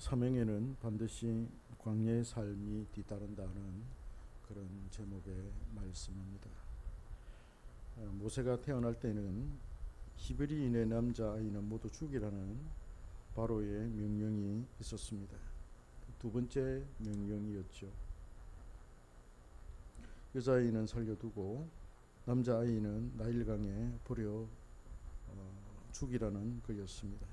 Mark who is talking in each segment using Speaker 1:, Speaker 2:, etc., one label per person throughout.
Speaker 1: 사명에는 반드시 광야의 삶이 뒤따른다는 그런 제목의 말씀입니다. 모세가 태어날 때는 히브리인의 남자아이는 모두 죽이라는 바로의 명령이 있었습니다. 두 번째 명령이었죠. 여자아이는 살려두고 남자아이는 나일강에 버려 죽이라는 것이었습니다.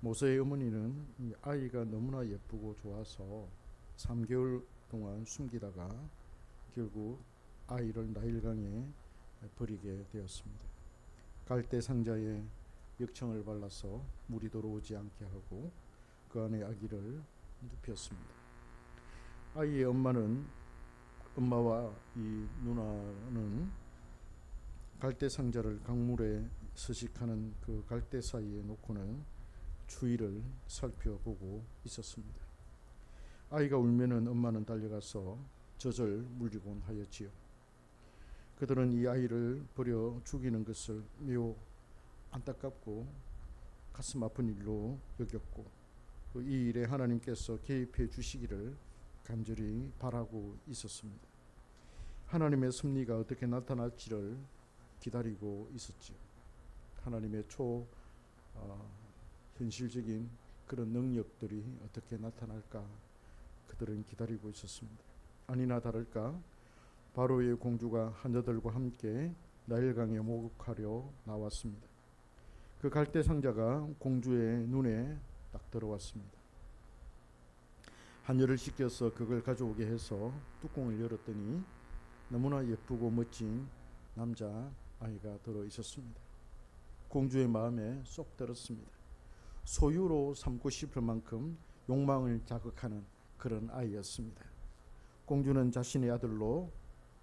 Speaker 1: 모세의 어머니는 이 아이가 너무나 예쁘고 좋아서 3개월 동안 숨기다가 결국 아이를 나일강에 버리게 되었습니다. 갈대 상자에 역청을 발라서 물이 들어오지 않게 하고 그 안에 아기를 눕혔습니다. 아이의 엄마와 이 누나는 갈대 상자를 강물에 서식하는 그 갈대 사이에 놓고는 추위를 살펴보고 있었습니다. 아이가 울면은 엄마는 달려가서 젖을 물리곤 하였지요. 그들은 이 아이를 버려 죽이는 것을 매우 안타깝고 가슴 아픈 일로 여겼고 이 일에 하나님께서 개입해 주시기를 간절히 바라고 있었습니다. 하나님의 섭리가 어떻게 나타날지를 기다리고 있었지요. 하나님의 현실적인 그런 능력들이 어떻게 나타날까 그들은 기다리고 있었습니다. 아니나 다를까 바로의 공주가 하녀들과 함께 나일강에 목욕하려 나왔습니다. 그 갈대 상자가 공주의 눈에 딱 들어왔습니다. 하녀를 시켜서 그걸 가져오게 해서 뚜껑을 열었더니 너무나 예쁘고 멋진 남자아이가 들어 있었습니다. 공주의 마음에 쏙 들었습니다. 소유로 삼고 싶을 만큼 욕망을 자극하는 그런 아이였습니다. 공주는 자신의 아들로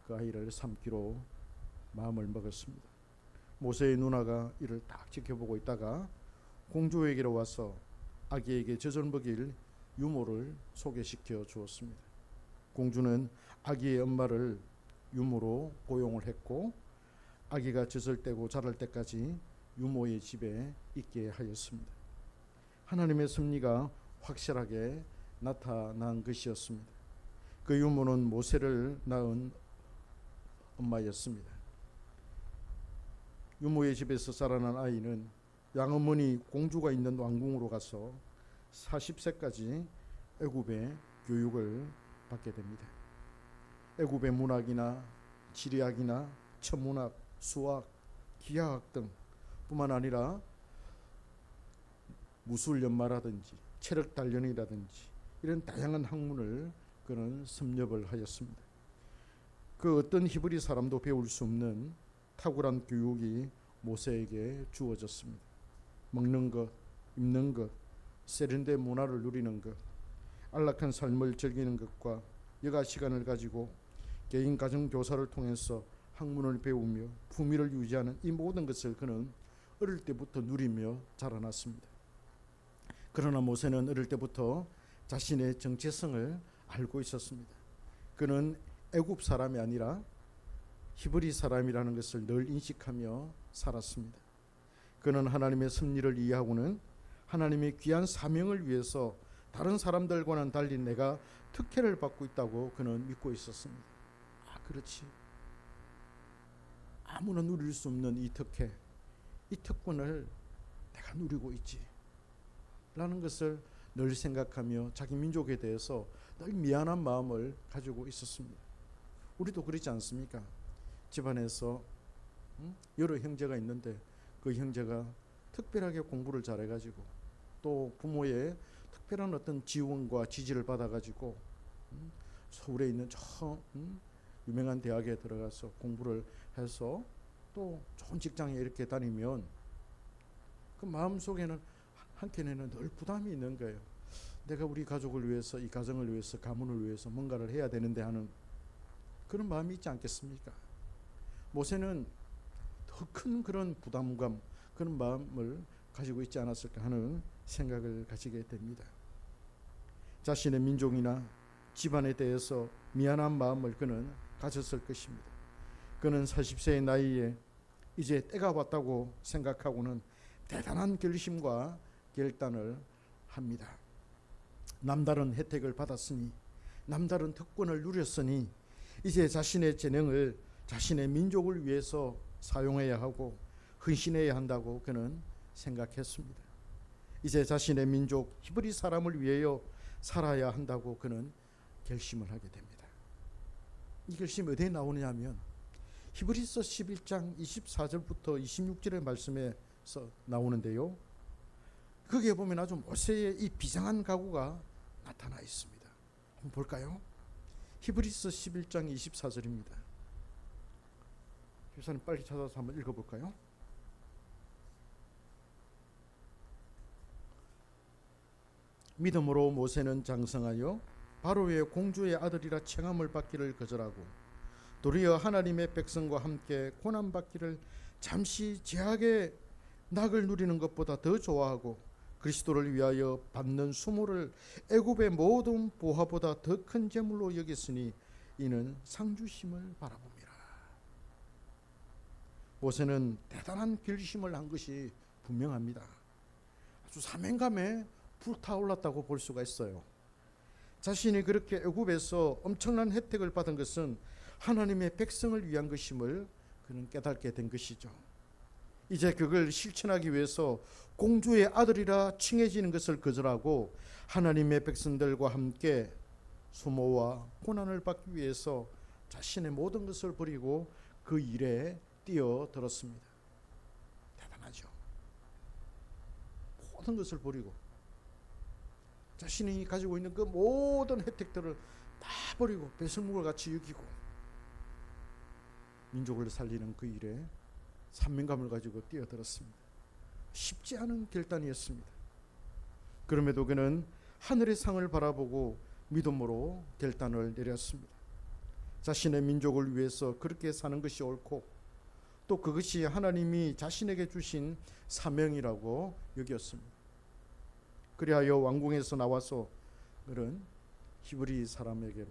Speaker 1: 그 아이를 삼기로 마음을 먹었습니다. 모세의 누나가 이를 딱 지켜보고 있다가 공주에게로 와서 아기에게 젖을 먹일 유모를 소개시켜 주었습니다. 공주는 아기의 엄마를 유모로 고용을 했고 아기가 젖을 떼고 자랄 때까지 유모의 집에 있게 하였습니다. 하나님의 섭리가 확실하게 나타난 것이었습니다. 그 유모는 모세를 낳은 엄마였습니다. 유모의 집에서 자라난 아이는 양어머니 공주가 있는 왕궁으로 가서 40세까지 애굽의 교육을 받게 됩니다. 애굽의 문학이나 지리학이나 천문학, 수학, 기하학 등 뿐만 아니라 무술연마라든지 체력단련이라든지 이런 다양한 학문을 그는 섭렵을 하였습니다. 그 어떤 히브리 사람도 배울 수 없는 탁월한 교육이 모세에게 주어졌습니다. 먹는 것, 입는 것, 세련된 문화를 누리는 것, 안락한 삶을 즐기는 것과 여가 시간을 가지고 개인 가정 교사를 통해서 학문을 배우며 품위를 유지하는 이 모든 것을 그는 어릴 때부터 누리며 자라났습니다. 그러나 모세는 어릴 때부터 자신의 정체성을 알고 있었습니다. 그는 애굽 사람이 아니라 히브리 사람이라는 것을 늘 인식하며 살았습니다. 그는 하나님의 섭리를 이해하고는 하나님의 귀한 사명을 위해서 다른 사람들과는 달리 내가 특혜를 받고 있다고 그는 믿고 있었습니다. 그렇지. 아무나 누릴 수 없는 이 특혜, 이 특권을 내가 누리고 있지 라는 것을 늘 생각하며 자기 민족에 대해서 늘 미안한 마음을 가지고 있었습니다. 우리도 그렇지 않습니까? 집안에서 여러 형제가 있는데 그 형제가 특별하게 공부를 잘해가지고 또 부모의 특별한 어떤 지원과 지지를 받아가지고 서울에 있는 저 유명한 대학에 들어가서 공부를 해서 또 좋은 직장에 이렇게 다니면 그 마음속에는 한켠에는 늘 부담이 있는 거예요. 내가 우리 가족을 위해서, 이 가정을 위해서, 가문을 위해서 뭔가를 해야 되는데 하는 그런 마음이 있지 않겠습니까? 모세는 더 큰 그런 부담감, 그런 마음을 가지고 있지 않았을까 하는 생각을 가지게 됩니다. 자신의 민족이나 집안에 대해서 미안한 마음을 그는 가졌을 것입니다. 그는 40세의 나이에 이제 때가 왔다고 생각하고는 대단한 결심과 결단을 합니다. 남다른 혜택을 받았으니, 남다른 특권을 누렸으니 이제 자신의 재능을 자신의 민족을 위해서 사용해야 하고 헌신해야 한다고 그는 생각했습니다. 이제 자신의 민족 히브리 사람을 위하여 살아야 한다고 그는 결심을 하게 됩니다. 이 결심이 어디에 나오느냐 하면 히브리서 11장 24절부터 26절의 말씀에서 나오는데요. 거기에 보면 아주 모세의 이 비장한 각오가 나타나 있습니다. 한번 볼까요? 히브리서 11장 24절입니다. 교사님 빨리 찾아서 한번 읽어볼까요? 믿음으로 모세는 장성하여 바로의 공주의 아들이라 칭함을 받기를 거절하고 도리어 하나님의 백성과 함께 고난받기를 잠시 제약의 낙을 누리는 것보다 더 좋아하고 그리스도를 위하여 받는 수모를 애굽의 모든 보화보다 더 큰 재물로 여겼으니 이는 상주심을 바라봅니다. 모세는 대단한 결심을 한 것이 분명합니다. 아주 사명감에 불타올랐다고 볼 수가 있어요. 자신이 그렇게 애굽에서 엄청난 혜택을 받은 것은 하나님의 백성을 위한 것임을 그는 깨닫게 된 것이죠. 이제 그걸 실천하기 위해서 공주의 아들이라 칭해지는 것을 거절하고 하나님의 백성들과 함께 수모와 고난을 받기 위해서 자신의 모든 것을 버리고 그 일에 뛰어들었습니다. 대단하죠. 모든 것을 버리고 자신이 가지고 있는 그 모든 혜택들을 다 버리고 배설물과 같이 여기고 민족을 살리는 그 일에 사명감을 가지고 뛰어들었습니다. 쉽지 않은 결단이었습니다. 그럼에도 그는 하늘의 상을 바라보고 믿음으로 결단을 내렸습니다. 자신의 민족을 위해서 그렇게 사는 것이 옳고 또 그것이 하나님이 자신에게 주신 사명이라고 여겼습니다. 그리하여 왕궁에서 나와서 그는 히브리 사람에게로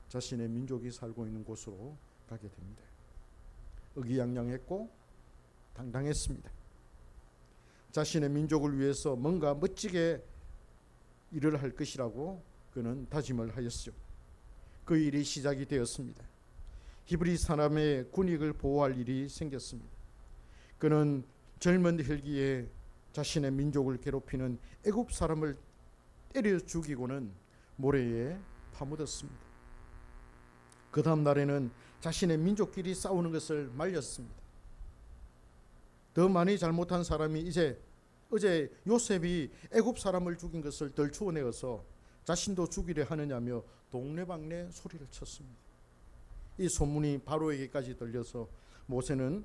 Speaker 1: 자신의 민족이 살고 있는 곳으로 가게 됩니다. 의기양양했고 당당했습니다. 자신의 민족을 위해서 뭔가 멋지게 일을 할 것이라고 그는 다짐을 하였죠. 그 일이 시작이 되었습니다. 히브리 사람의 군익을 보호할 일이 생겼습니다. 그는 젊은 혈기에 자신의 민족을 괴롭히는 애굽 사람을 때려 죽이고는 모래에 파묻었습니다. 그 다음 날에는 자신의 민족끼리 싸우는 것을 말렸습니다. 더 많이 잘못한 사람이 이제 어제 요셉이 애굽 사람을 죽인 것을 덜 추어내어서 자신도 죽이려 하느냐며 동네방네 소리를 쳤습니다. 이 소문이 바로에게까지 들려서 모세는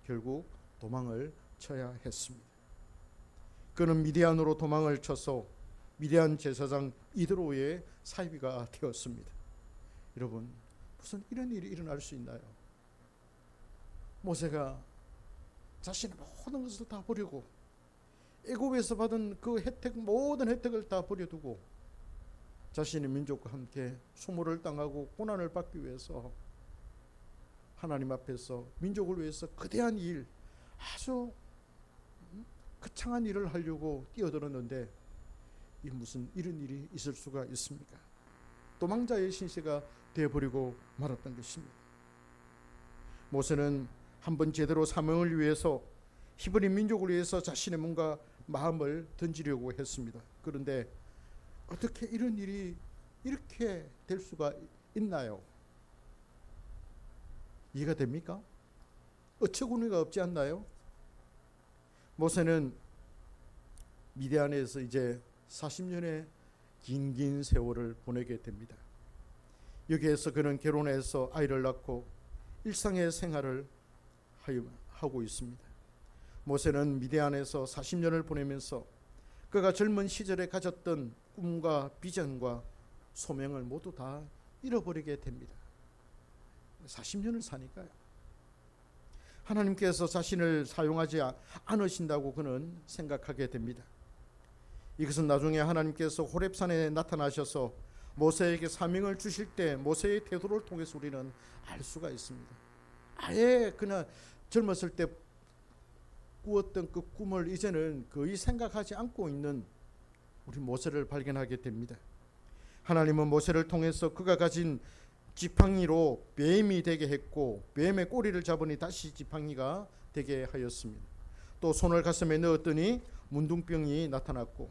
Speaker 1: 결국 도망을 쳐야 했습니다. 그는 미디안으로 도망을 쳐서 미디안 제사장 이드로의 사위가 되었습니다. 여러분, 무슨 이런 일이 일어날 수 있나요? 모세가 자신의 모든 것을 다 버리고 애굽에서 받은 그 혜택, 모든 혜택을 다 버려두고 자신의 민족과 함께 수모를 당하고 고난을 받기 위해서 하나님 앞에서 민족을 위해서 거대한 일, 아주 거창한 일을 하려고 뛰어들었는데 이 무슨 이런 일이 있을 수가 있습니까? 도망자의 신세가 되어버리고 말았던 것입니다. 모세는 한번 제대로 사명을 위해서 히브리 민족을 위해서 자신의 뭔가 마음을 던지려고 했습니다. 그런데 어떻게 이런 일이 이렇게 될 수가 있나요? 이해가 됩니까? 어처구니가 없지 않나요? 모세는 미디안에서 이제 40년의 긴 세월을 보내게 됩니다. 여기에서 그는 결혼해서 아이를 낳고 일상의 생활을 하고 있습니다. 모세는 미디안에서 40년을 보내면서 그가 젊은 시절에 가졌던 꿈과 비전과 소명을 모두 다 잃어버리게 됩니다. 40년을 사니까요. 하나님께서 자신을 사용하지 않으신다고 그는 생각하게 됩니다. 이것은 나중에 하나님께서 호렙산에 나타나셔서 모세에게 사명을 주실 때 모세의 태도를 통해서 우리는 알 수가 있습니다. 아예 그냥 젊었을 때 꾸었던 그 꿈을 이제는 거의 생각하지 않고 있는 우리 모세를 발견하게 됩니다. 하나님은 모세를 통해서 그가 가진 지팡이로 뱀이 되게 했고 뱀의 꼬리를 잡으니 다시 지팡이가 되게 하였습니다. 또 손을 가슴에 넣었더니 문둥병이 나타났고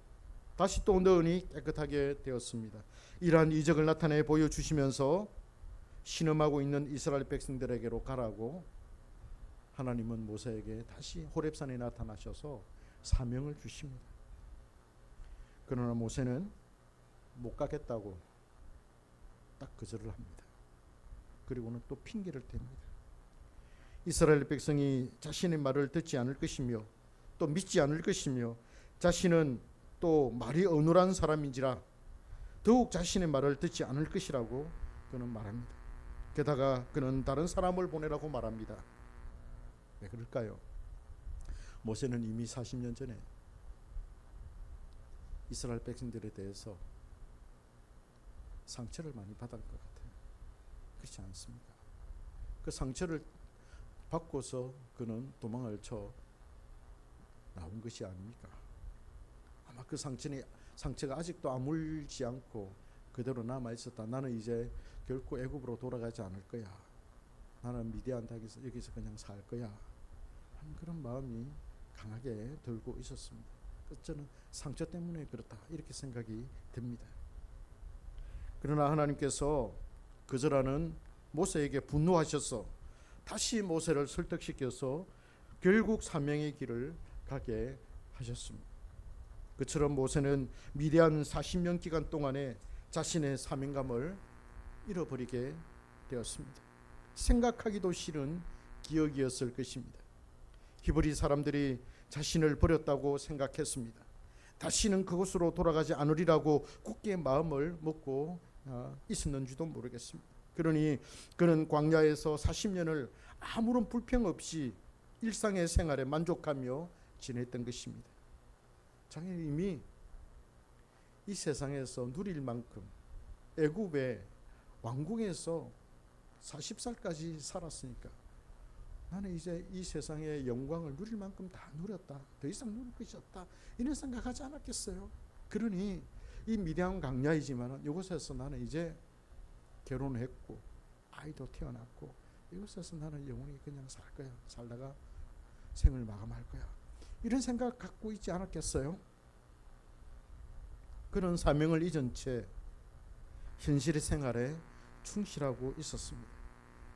Speaker 1: 다시 또 넣으니 깨끗하게 되었습니다. 이러한 이적을 나타내 보여주시면서 신음하고 있는 이스라엘 백성들에게로 가라고 하나님은 모세에게 다시 호렙산에 나타나셔서 사명을 주십니다. 그러나 모세는 못 가겠다고 딱 거절을 합니다. 그리고는 또 핑계를 댑니다. 이스라엘 백성이 자신의 말을 듣지 않을 것이며 또 믿지 않을 것이며 자신은 또 말이 어눌한 사람인지라 더욱 자신의 말을 듣지 않을 것이라고 그는 말합니다. 게다가 그는 다른 사람을 보내라고 말합니다. 왜 그럴까요? 모세는 이미 40년 전에 이스라엘 백성들에 대해서 상처를 많이 받을 것 같아요. 그렇지 않습니까? 그 상처를 받고서 그는 도망을 쳐 나온 것이 아닙니까? 아마 그 상처가 아직도 아물지 않고 그대로 남아 있었다. 나는 이제 결코 애굽으로 돌아가지 않을 거야. 나는 미디안 땅에서 여기서 그냥 살 거야. 하는 그런 마음이 강하게 들고 있었습니다. 저는 상처 때문에 그렇다 이렇게 생각이 듭니다. 그러나 하나님께서 거절하는 모세에게 분노하셔서 다시 모세를 설득시켜서 결국 사명의 길을 가게 하셨습니다. 그처럼 모세는 미디안 40년 기간 동안에 자신의 사명감을 잃어버리게 되었습니다. 생각하기도 싫은 기억이었을 것입니다. 히브리 사람들이 자신을 버렸다고 생각했습니다. 다시는 그곳으로 돌아가지 않으리라고 굳게 마음을 먹고 있었는지도 모르겠습니다. 그러니 그는 광야에서 40년을 아무런 불평 없이 일상의 생활에 만족하며 지냈던 것입니다. 자기는 이미 이 세상에서 누릴 만큼 애굽의 왕궁에서 40살까지 살았으니까 나는 이제 이 세상의 영광을 누릴 만큼 다 누렸다. 더 이상 누릴 것이 없다. 이런 생각하지 않았겠어요? 그러니 이 미디안 광야이지만 이곳에서 나는 이제 결혼했고 아이도 태어났고 이곳에서 나는 영원히 그냥 살 거야. 살다가 생을 마감할 거야. 이런 생각 갖고 있지 않았겠어요? 그런 사명을 잊은 채 현실의 생활에 충실하고 있었습니다.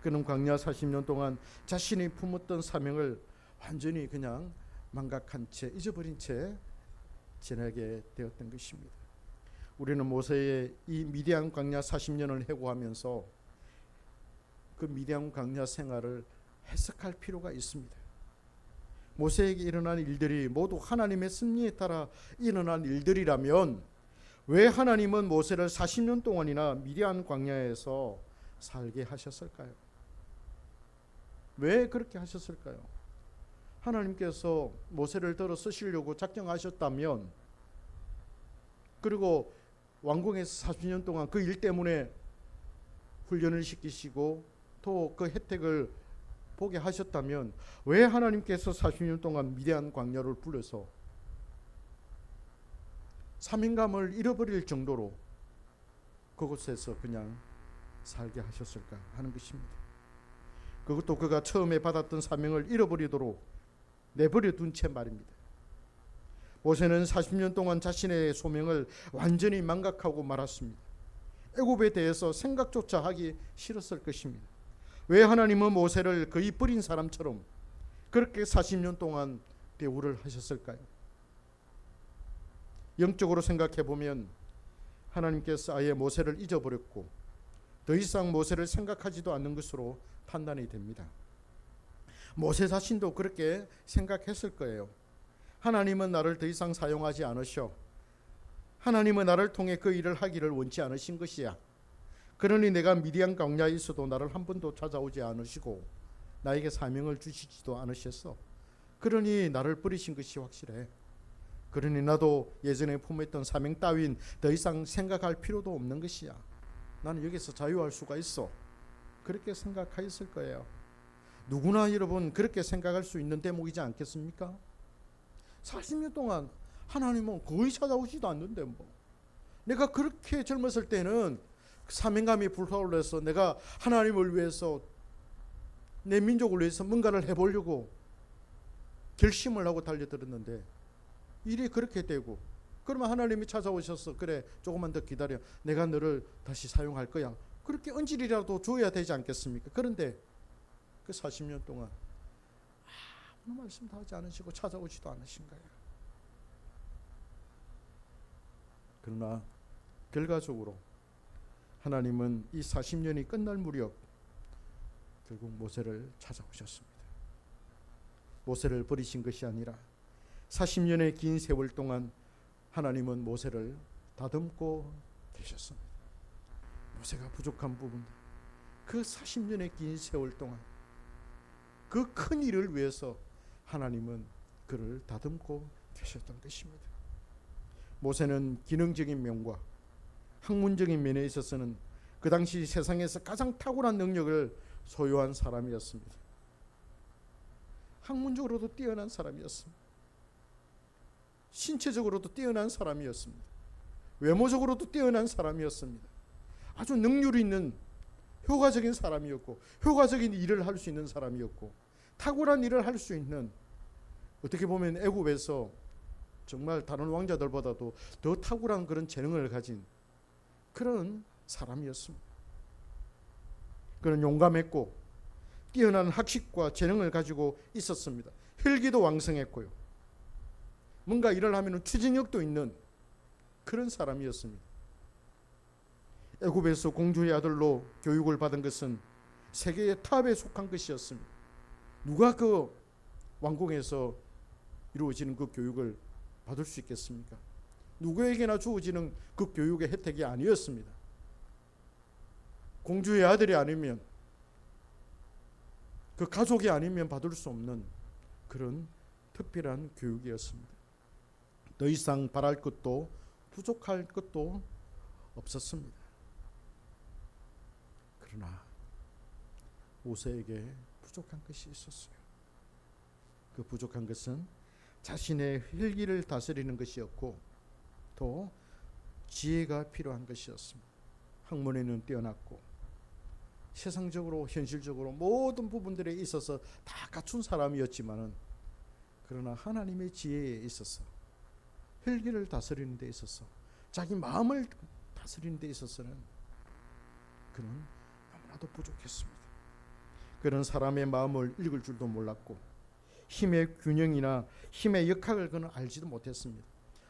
Speaker 1: 그는 광야 40년 동안 자신이 품었던 사명을 완전히 그냥 망각한 채 잊어버린 채 지내게 되었던 것입니다. 우리는 모세의 이 미디안 광야 40년을 해고하면서 그 미디안 광야 생활을 해석할 필요가 있습니다. 모세에게 일어난 일들이 모두 하나님의 섭리에 따라 일어난 일들이라면 왜 하나님은 모세를 40년 동안이나 미디안 광야에서 살게 하셨을까요? 왜 그렇게 하셨을까요? 하나님께서 모세를 들어 쓰시려고 작정하셨다면, 그리고 왕궁에서 40년 동안 그 일 때문에 훈련을 시키시고 또 그 혜택을 보게 하셨다면 왜 하나님께서 40년 동안 미디안 광야를 불러서 사명감을 잃어버릴 정도로 그곳에서 그냥 살게 하셨을까 하는 것입니다. 그것도 그가 처음에 받았던 사명을 잃어버리도록 내버려 둔 채 말입니다. 모세는 40년 동안 자신의 소명을 완전히 망각하고 말았습니다. 애굽에 대해서 생각조차 하기 싫었을 것입니다. 왜 하나님은 모세를 거의 버린 사람처럼 그렇게 40년 동안 대우를 하셨을까요? 영적으로 생각해 보면 하나님께서 아예 모세를 잊어버렸고 더 이상 모세를 생각하지도 않는 것으로 판단이 됩니다. 모세 자신도 그렇게 생각했을 거예요. 하나님은 나를 더 이상 사용하지 않으셔. 하나님은 나를 통해 그 일을 하기를 원치 않으신 것이야. 그러니 내가 미디안 광야에 있어도 나를 한 번도 찾아오지 않으시고 나에게 사명을 주시지도 않으셨어. 그러니 나를 버리신 것이 확실해. 그러니 나도 예전에 품었던 사명 따윈 더 이상 생각할 필요도 없는 것이야. 나는 여기서 자유할 수가 있어. 그렇게 생각하였을 거예요. 누구나 여러분 그렇게 생각할 수 있는 대목이지 않겠습니까? 40년 동안 하나님은 거의 찾아오지도 않는데 내가 그렇게 젊었을 때는 사명감이 불타올라서 내가 하나님을 위해서 내 민족을 위해서 뭔가를 해보려고 결심을 하고 달려들었는데 일이 그렇게 되고, 그러면 하나님이 찾아오셔서 그래 조금만 더 기다려, 내가 너를 다시 사용할 거야, 그렇게 언질이라도 줘야 되지 않겠습니까? 그런데 그 40년 동안 아무 말씀도 하지 않으시고 찾아오지도 않으신 거예요. 그러나 결과적으로 하나님은 이 40년이 끝날 무렵 결국 모세를 찾아오셨습니다. 모세를 버리신 것이 아니라 40년의 긴 세월 동안 하나님은 모세를 다듬고 계셨습니다. 모세가 부족한 부분, 그 40년의 긴 세월 동안 그 큰 일을 위해서 하나님은 그를 다듬고 계셨던 것입니다. 모세는 기능적인 면과 학문적인 면에 있어서는 그 당시 세상에서 가장 탁월한 능력을 소유한 사람이었습니다. 학문적으로도 뛰어난 사람이었습니다. 신체적으로도 뛰어난 사람이었습니다. 외모적으로도 뛰어난 사람이었습니다. 아주 능률 있는 효과적인 사람이었고, 효과적인 일을 할 수 있는 사람이었고, 탁월한 일을 할 수 있는, 어떻게 보면 애굽에서 정말 다른 왕자들보다도 더 탁월한 그런 재능을 가진 그런 사람이었습니다. 그는 용감했고 뛰어난 학식과 재능을 가지고 있었습니다. 혈기도 왕성했고요, 뭔가 일을 하면 추진력도 있는 그런 사람이었습니다. 애굽에서 공주의 아들로 교육을 받은 것은 세계의 탑에 속한 것이었습니다. 누가 그 왕궁에서 이루어지는 그 교육을 받을 수 있겠습니까? 누구에게나 주어지는 그 교육의 혜택이 아니었습니다. 공주의 아들이 아니면, 그 가족이 아니면 받을 수 없는 그런 특별한 교육이었습니다. 더 이상 바랄 것도 부족할 것도 없었습니다. 그러나 모세에게 부족한 것이 있었어요. 그 부족한 것은 자신의 혈기를 다스리는 것이었고 또 지혜가 필요한 것이었습니다. 학문에는 뛰어났고 세상적으로 현실적으로 모든 부분들에 있어서 다 갖춘 사람이었지만은, 그러나 하나님의 지혜에 있어서, 혈기를 다스리는 데 있어서, 자기 마음을 다스리는 데 있어서는 그는 너무나도 부족했습니다. 그는 사람의 마음을 읽을 줄도 몰랐고 힘의 균형이나 힘의 역학을 그는 알지도 못했습니다.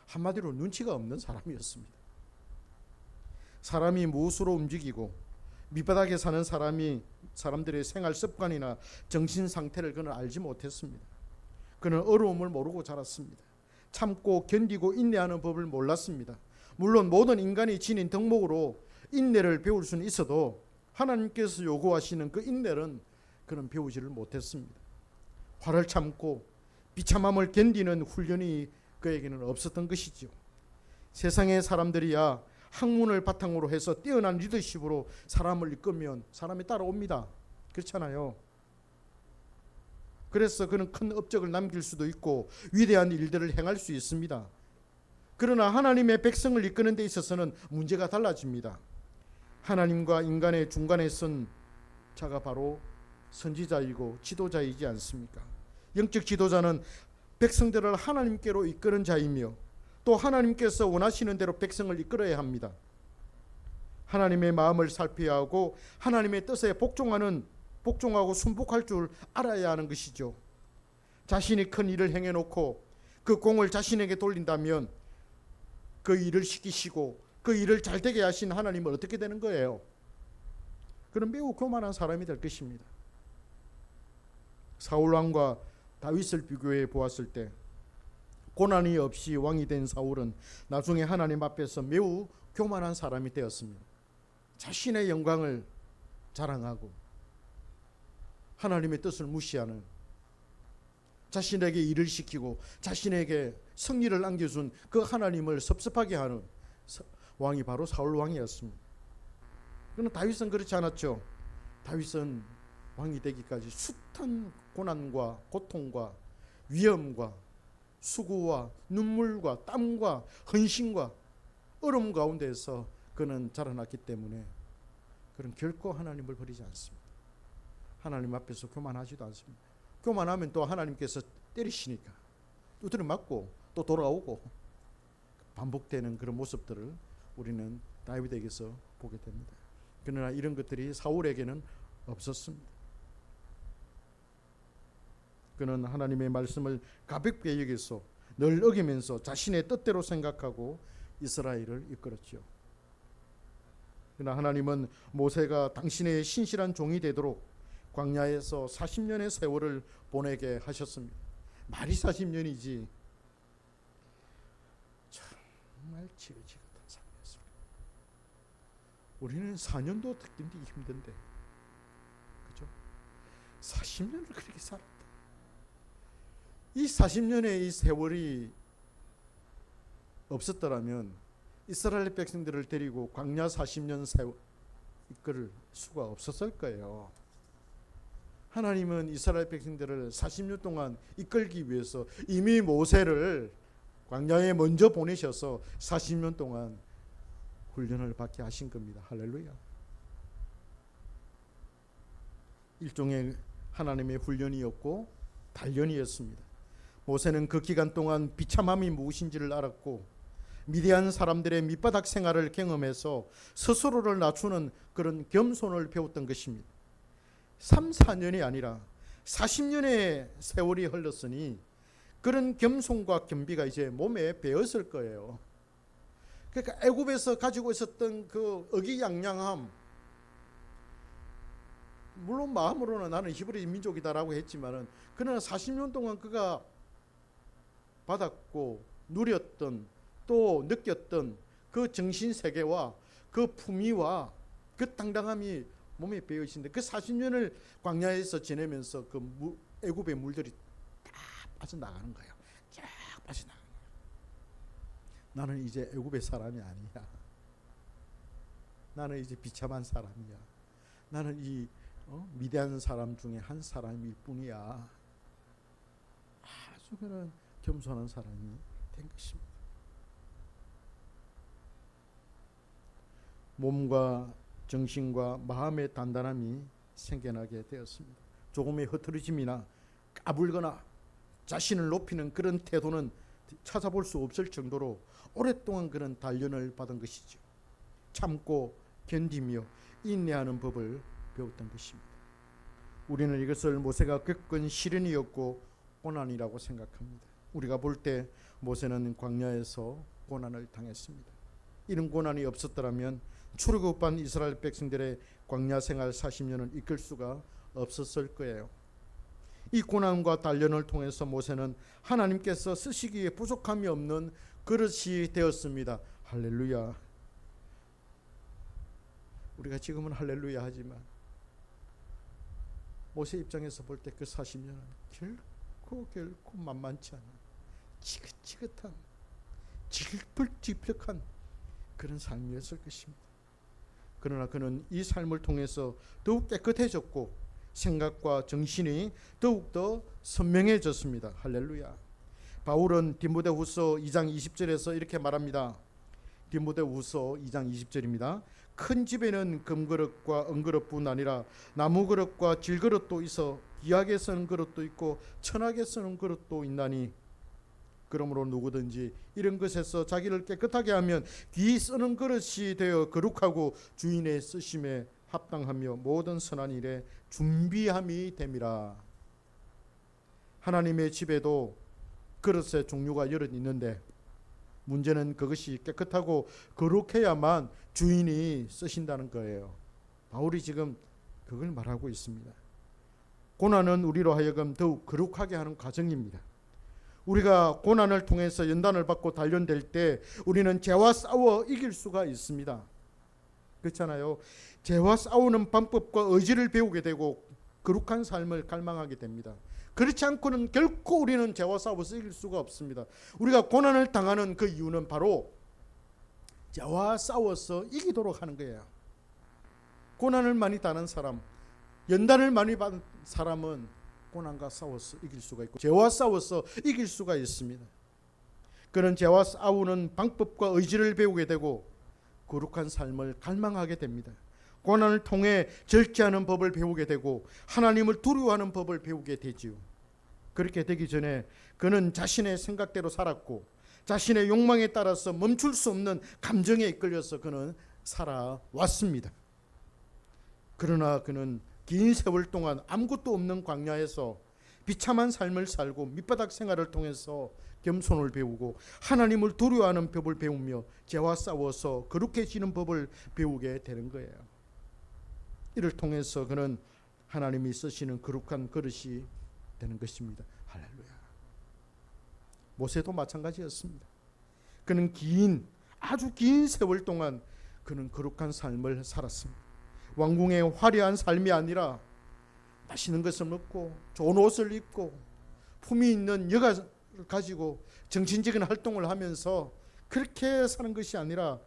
Speaker 1: 한마디로 눈치가 없는 사람이었습니다. 사람이 무엇으로 움직이고 밑바닥에 사는 사람들의 생활 습관이나 정신 상태를 그는 알지 못했습니다. 그는 어려움을 모르고 자랐습니다. 참고 견디고 인내하는 법을 몰랐습니다. 물론 모든 인간이 지닌 덕목으로 인내를 배울 수는 있어도 하나님께서 요구하시는 그 인내는 그는 배우지를 못했습니다. 화를 참고 비참함을 견디는 훈련이 그에게는 없었던 것이죠. 세상의 사람들이야 학문을 바탕으로 해서 뛰어난 리더십으로 사람을 이끌면 사람이 따라옵니다. 그렇잖아요. 그래서 그는 큰 업적을 남길 수도 있고 위대한 일들을 행할 수 있습니다. 그러나 하나님의 백성을 이끄는 데 있어서는 문제가 달라집니다. 하나님과 인간의 중간에 선 자가 바로 선지자이고 지도자이지 않습니까? 영적 지도자는 백성들을 하나님께로 이끄는 자이며 또 하나님께서 원하시는 대로 백성을 이끌어야 합니다. 하나님의 마음을 살펴야 하고 하나님의 뜻에 복종하고 순복할 줄 알아야 하는 것이죠. 자신이 큰 일을 행해놓고 그 공을 자신에게 돌린다면 그 일을 시키시고 그 일을 잘 되게 하신 하나님은 어떻게 되는 거예요? 그는 매우 교만한 사람이 될 것입니다. 사울 왕과 다윗을 비교해 보았을 때 고난이 없이 왕이 된 사울은 나중에 하나님 앞에서 매우 교만한 사람이 되었습니다. 자신의 영광을 자랑하고 하나님의 뜻을 무시하는, 자신에게 일을 시키고 자신에게 승리를 안겨준 그 하나님을 섭섭하게 하는 왕이 바로 사울 왕이었습니다. 그러나 다윗은 그렇지 않았죠. 다윗은 왕이 되기까지 숱한 고난과 고통과 위험과 수고와 눈물과 땀과 헌신과 어려움 가운데에서 그는 자라났기 때문에 그는 결코 하나님을 버리지 않습니다. 하나님 앞에서 교만하지도 않습니다. 교만하면 또 하나님께서 때리시니까 두드려 맞고 또 돌아오고 반복되는 그런 모습들을 우리는 다윗에게서 보게 됩니다. 그러나 이런 것들이 사울에게는 없었습니다. 그는 하나님의 말씀을 가볍게 여기서 늘 어기면서 자신의 뜻대로 생각하고 이스라엘을 이끌었죠. 그러나 하나님은 모세가 당신의 신실한 종이 되도록 광야에서 40년의 세월을 보내게 하셨습니다. 말이 40년이지 정말 지긋지긋한 삶이었습니다. 우리는 4년도 견디기 힘든데, 그죠? 40년을 그렇게 살았다. 이 40년의 이 세월이 없었더라면 이스라엘 백성들을 데리고 광야 40년 세월 이끌 수가 없었을 거예요. 하나님은 이스라엘 백성들을 40년 동안 이끌기 위해서 이미 모세를 광야에 먼저 보내셔서 40년 동안 훈련을 받게 하신 겁니다. 할렐루야. 일종의 하나님의 훈련이었고 단련이었습니다. 모세는 그 기간 동안 비참함이 무엇인지를 알았고 미디안 사람들의 밑바닥 생활을 경험해서 스스로를 낮추는 그런 겸손을 배웠던 것입니다. 3, 4년이 아니라 40년의 세월이 흘렀으니 그런 겸손과 겸비가 이제 몸에 배었을 거예요. 그러니까 애굽에서 가지고 있었던 그 의기양양함, 물론 마음으로는 나는 히브리 민족이다라고 했지만은 그러나 40년 동안 그가 받았고 누렸던 또 느꼈던 그 정신세계와 그 품위와 그 당당함이 몸에 배어있는데 그 40년을 광야에서 지내면서 그 애굽의 물들이 다 빠져나가는 거예요. 쫙 빠져나가는 거예요. 나는 이제 애굽의 사람이 아니야. 나는 이제 비참한 사람이야. 나는 이 미디안 사람 중에 한 사람일 뿐이야. 아주 그런 겸손한 사람이 된 것입니다. 몸과 정신과 마음의 단단함이 생겨나게 되었습니다. 조금의 흐트러짐이나 까불거나 자신을 높이는 그런 태도는 찾아볼 수 없을 정도로 오랫동안 그런 단련을 받은 것이죠. 참고 견디며 인내하는 법을 배웠던 것입니다. 우리는 이것을 모세가 겪은 시련이었고 고난이라고 생각합니다. 우리가 볼 때 모세는 광야에서 고난을 당했습니다. 이런 고난이 없었더라면 출애굽한 이스라엘 백성들의 광야 생활 40년을 이끌 수가 없었을 거예요. 이 고난과 단련을 통해서 모세는 하나님께서 쓰시기에 부족함이 없는 그릇이 되었습니다. 할렐루야. 우리가 지금은 할렐루야 하지만 모세 입장에서 볼 때 그 40년은 결코 만만치 않은 지긋지긋한 질퍽질퍽한 그런 삶이었을 것입니다. 그러나 그는 이 삶을 통해서 더욱 깨끗해졌고 생각과 정신이 더욱더 선명해졌습니다. 할렐루야. 바울은 디모데후서 2장 20절에서 이렇게 말합니다. 디모데후서 2장 20절입니다. 큰 집에는 금그릇과 은그릇뿐 아니라 나무그릇과 질그릇도 있어 귀하게 쓰는 그릇도 있고 천하게 쓰는 그릇도 있나니 그러므로 누구든지 이런 것에서 자기를 깨끗하게 하면 귀히 쓰는 그릇이 되어 거룩하고 주인의 쓰심에 합당하며 모든 선한 일에 준비함이 됨이라. 하나님의 집에도 그릇의 종류가 여럿 있는데 문제는 그것이 깨끗하고 거룩해야만 주인이 쓰신다는 거예요. 바울이 지금 그걸 말하고 있습니다. 고난은 우리로 하여금 더욱 거룩하게 하는 과정입니다. 우리가 고난을 통해서 연단을 받고 단련될 때 우리는 죄와 싸워 이길 수가 있습니다. 그렇잖아요. 죄와 싸우는 방법과 의지를 배우게 되고 거룩한 삶을 갈망하게 됩니다. 그렇지 않고는 결코 우리는 죄와 싸워서 이길 수가 없습니다. 우리가 고난을 당하는 그 이유는 바로 죄와 싸워서 이기도록 하는 거예요. 고난을 많이 당한 사람, 연단을 많이 받은 사람은 고난과 싸워서 이길 수가 있고 죄와 싸워서 이길 수가 있습니다. 그는 죄와 싸우는 방법과 의지를 배우게 되고 거룩한 삶을 갈망하게 됩니다. 고난을 통해 절제하는 법을 배우게 되고 하나님을 두려워하는 법을 배우게 되지요. 그렇게 되기 전에 그는 자신의 생각대로 살았고 자신의 욕망에 따라서 멈출 수 없는 감정에 이끌려서 그는 살아왔습니다. 그러나 그는 긴 세월 동안 아무것도 없는 광야에서 비참한 삶을 살고 밑바닥 생활을 통해서 겸손을 배우고 하나님을 두려워하는 법을 배우며 죄와 싸워서 거룩해지는 법을 배우게 되는 거예요. 이를 통해서 그는 하나님이 쓰시는 거룩한 그릇이 되는 것입니다. 할렐루야. 모세도 마찬가지였습니다. 그는 아주 긴 세월 동안 그는 거룩한 삶을 살았습니다. 왕궁의 화려한 삶이 아니라 맛있는 것을 먹고 좋은 옷을 입고 품위 있는 여가를 가지고 정신적인 활동을 하면서 그렇게 사는 것이 아니라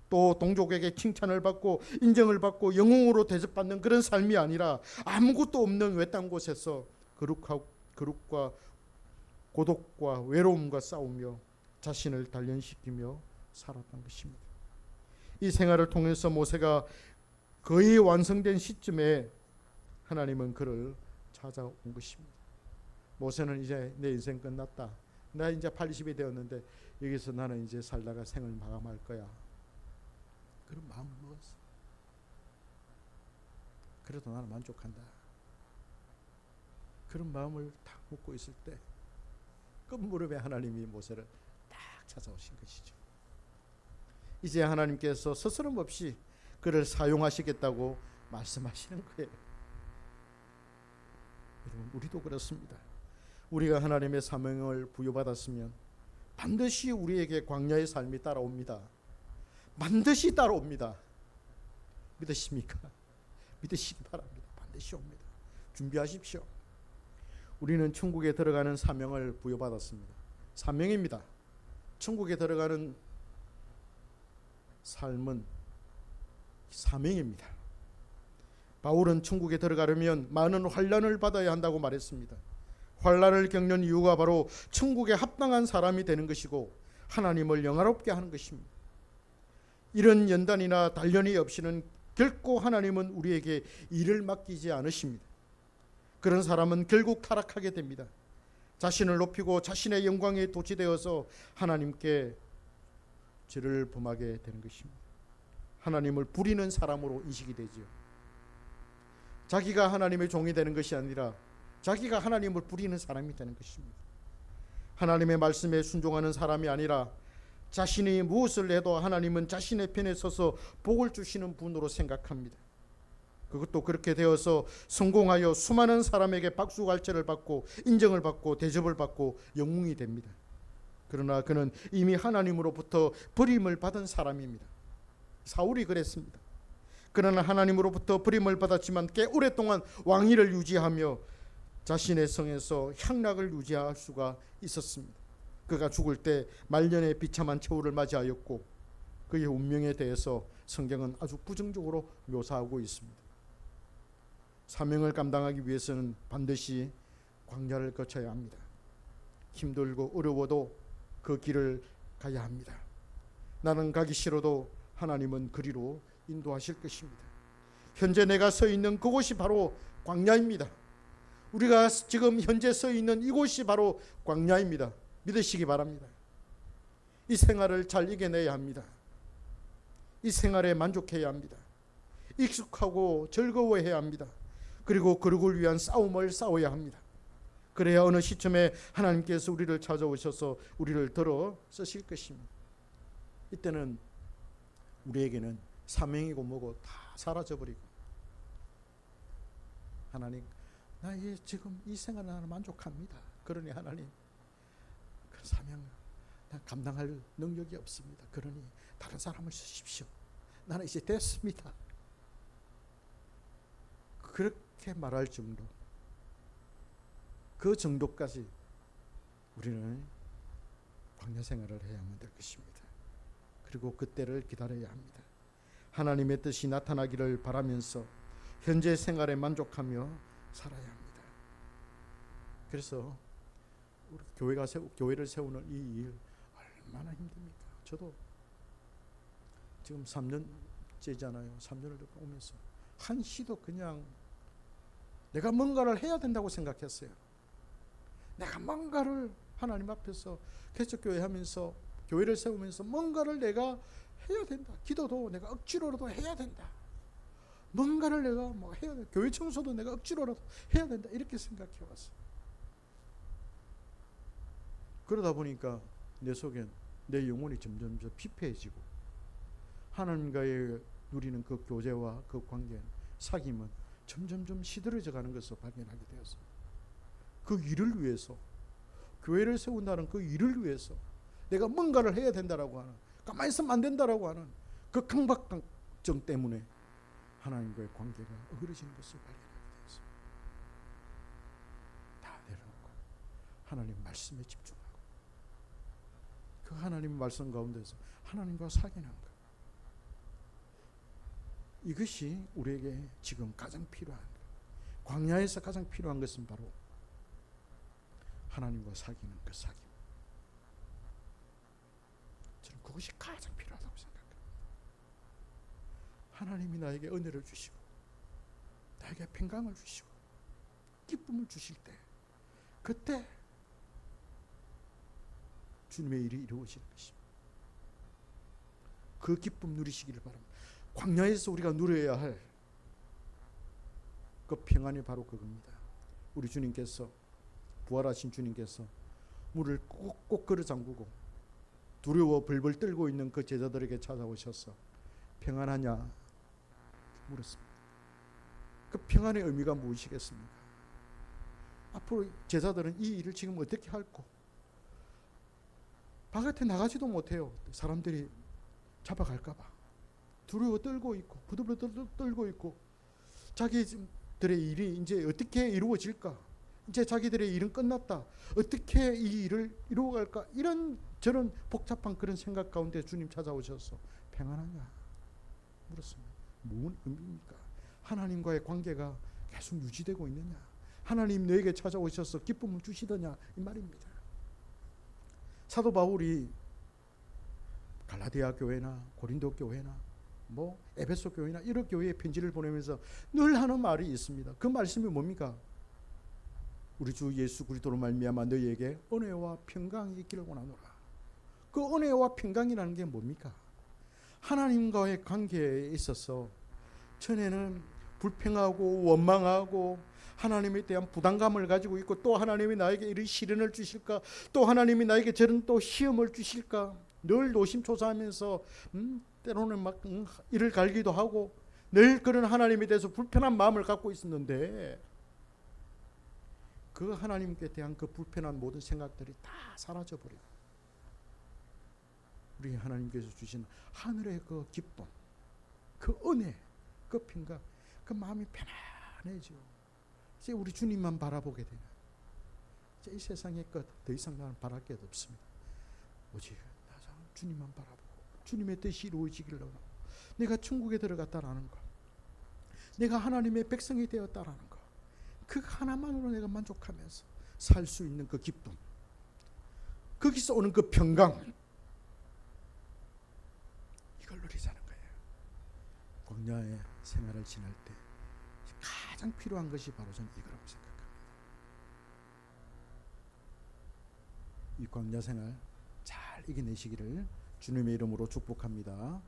Speaker 1: 또 동족에게 칭찬을 받고 인정을 받고 영웅으로 대접받는 그런 삶이 아니라 아무것도 없는 외딴 곳에서 거룩과 고독과 외로움과 싸우며 자신을 단련시키며 살았던 것입니다. 이 생활을 통해서 모세가 거의 완성된 시점에 하나님은 그를 찾아온 것입니다. 모세는 이제 내 인생 끝났다. 나 이제 80이 되었는데 여기서 나는 이제 살다가 생을 마감할 거야. 그런 마음을 먹었어. 그래도 나는 만족한다. 그런 마음을 딱 먹고 있을 때 끝무렵에 하나님이 모세를 딱 찾아오신 것이죠. 이제 하나님께서 스스럼 없이 그를 사용하시겠다고 말씀하시는 거예요. 여러분, 우리도 그렇습니다. 우리가 하나님의 사명을 부여받았으면 반드시 우리에게 광야의 삶이 따라옵니다. 반드시 따라옵니다. 믿으십니까? 믿으시기 바랍니다. 반드시 옵니다. 준비하십시오. 우리는 천국에 들어가는 사명을 부여받았습니다. 사명입니다. 천국에 들어가는 삶은 사명입니다. 바울은 천국에 들어가려면 많은 환난을 받아야 한다고 말했습니다. 환난을 겪는 이유가 바로 천국에 합당한 사람이 되는 것이고 하나님을 영화롭게 하는 것입니다. 이런 연단이나 단련이 없이는 결코 하나님은 우리에게 일을 맡기지 않으십니다. 그런 사람은 결국 타락하게 됩니다. 자신을 높이고 자신의 영광에 도취되어서 하나님께 죄를 범하게 되는 것입니다. 하나님을 부리는 사람으로 인식이 되지요. 자기가 하나님의 종이 되는 것이 아니라 자기가 하나님을 부리는 사람이 되는 것입니다. 하나님의 말씀에 순종하는 사람이 아니라 자신이 무엇을 해도 하나님은 자신의 편에 서서 복을 주시는 분으로 생각합니다. 그것도 그렇게 되어서 성공하여 수많은 사람에게 박수갈채를 받고 인정을 받고 대접을 받고 영웅이 됩니다. 그러나 그는 이미 하나님으로부터 버림을 받은 사람입니다. 사울이 그랬습니다. 그러나 하나님으로부터 버림을 받았지만 꽤 오랫동안 왕위를 유지하며 자신의 성에서 향락을 유지할 수가 있었습니다. 그가 죽을 때 말년의 비참한 최후를 맞이하였고 그의 운명에 대해서 성경은 아주 부정적으로 묘사하고 있습니다. 사명을 감당하기 위해서는 반드시 광야를 거쳐야 합니다. 힘들고 어려워도 그 길을 가야 합니다. 나는 가기 싫어도 하나님은 그리로 인도하실 것입니다. 현재 내가 서 있는 그곳이 바로 광야입니다. 우리가 지금 현재 서 있는 이곳이 바로 광야입니다. 믿으시기 바랍니다. 이 생활을 잘 이겨내야 합니다. 이 생활에 만족해야 합니다. 익숙하고 즐거워해야 합니다. 그리고 거룩을 위한 싸움을 싸워야 합니다. 그래야 어느 시점에 하나님께서 우리를 찾아오셔서 우리를 들어 쓰실 것입니다. 이때는 우리에게는 사명이고 뭐고 다 사라져버리고 하나님 나 지금 이 생활 나는 만족합니다. 그러니 하나님 그 사명 나 감당할 능력이 없습니다. 그러니 다른 사람을 쓰십시오. 나는 이제 됐습니다. 그렇게 말할 정도 그 정도까지 우리는 광야 생활을 해야만 될 것입니다. 그리고 그때를 기다려야 합니다. 하나님의 뜻이 나타나기를 바라면서 현재 생활에 만족하며 살아야 합니다. 그래서 우리 교회를 세우는 이 일 얼마나 힘듭니까? 저도 지금 3년째잖아요. 3년을 오면서 한시도 그냥 내가 뭔가를 해야 된다고 생각했어요. 내가 뭔가를 하나님 앞에서 개척교회 하면서 교회를 세우면서 뭔가를 내가 해야 된다. 기도도 내가 억지로라도 해야 된다. 뭔가를 내가 뭐 해야 된다. 교회 청소도 내가 억지로라도 해야 된다. 이렇게 생각해 왔어요. 그러다 보니까 내 속엔 내 영혼이 점점 피폐해지고 하나님과의 누리는 그 교제와 그 관계, 사귐은 점점 시들어져 가는 것을 발견하게 되었습니다. 그 일을 위해서, 교회를 세운다는 그 일을 위해서 내가 뭔가를 해야 된다라고 하는, 가만히 있으면 안 된다라고 하는 그 강박증 때문에 하나님과의 관계가 어그러지는 것을 발견하게 되었습니다. 다 내려놓고 하나님 말씀에 집중하고 그 하나님 말씀 가운데서 하나님과 사귀는 것, 이것이 우리에게 지금 가장 필요한 것. 광야에서 가장 필요한 것은 바로 하나님과 사귀는 그 사귐. 저는 그것이 가장 필요하다고 생각합니다. 하나님이 나에게 은혜를 주시고 나에게 평강을 주시고 기쁨을 주실 때, 그때 주님의 일이 이루어지는 것입니다. 그 기쁨 누리시기를 바랍니다. 광야에서 우리가 누려야 할 그 평안이 바로 그겁니다. 우리 주님께서, 부활하신 주님께서 물을 꼭 걸어 잠그고 두려워 벌벌 떨고 있는 그 제자들에게 찾아오셔서 평안하냐 물었습니다. 그 평안의 의미가 무엇이겠습니까? 앞으로 제자들은 이 일을 지금 어떻게 할고, 바깥에 나가지도 못해요. 사람들이 잡아갈까봐 두려워 떨고 있고 부들부들 떨고 있고, 자기들의 일이 이제 어떻게 이루어질까, 이제 자기들의 일은 끝났다, 어떻게 이 일을 이루어갈까, 이런 저런 복잡한 그런 생각 가운데 주님 찾아오셔서 평안하냐 물었습니다. 무슨 의미입니까? 하나님과의 관계가 계속 유지되고 있느냐, 하나님 너에게 찾아오셔서 기쁨을 주시더냐, 이 말입니다. 사도 바울이 갈라디아 교회나 고린도 교회나 뭐 에베소 교회나 이런 교회에 편지를 보내면서 늘 하는 말이 있습니다. 그 말씀이 뭡니까? 우리 주 예수 그리스도로 말미암아 너희에게 은혜와 평강이 있기를 원하노라. 그 은혜와 평강이라는 게 뭡니까? 하나님과의 관계에 있어서 전에는 불평하고 원망하고 하나님에 대한 부담감을 가지고 있고, 또 하나님이 나에게 이런 시련을 주실까, 또 하나님이 나에게 저런 또 시험을 주실까, 늘 노심초사하면서 때로는 막 이를 갈기도 하고 늘 그런 하나님에 대해서 불편한 마음을 갖고 있었는데, 그 하나님께 대한 그 불편한 모든 생각들이 다 사라져버리고 우리 하나님께서 주신 하늘의 그 기쁨, 그 은혜, 그 평강, 그 마음이 편안해져. 이제 우리 주님만 바라보게 되는, 이제 이 세상의 것 더 이상 나는 바랄 게 없습니다. 오직 주님만 바라보고 주님의 뜻이 이루어지기를 원하고, 내가 천국에 들어갔다라는 것, 내가 하나님의 백성이 되었다라는 것, 그 하나만으로 내가 만족하면서 살 수 있는 그 기쁨, 거기서 오는 그 평강, 이걸 누리자는 거예요. 광야의 생활을 지낼 때 가장 필요한 것이 바로 저는 이거라고 생각합니다. 이 광야 생활 잘 이겨내시기를 주님의 이름으로 축복합니다.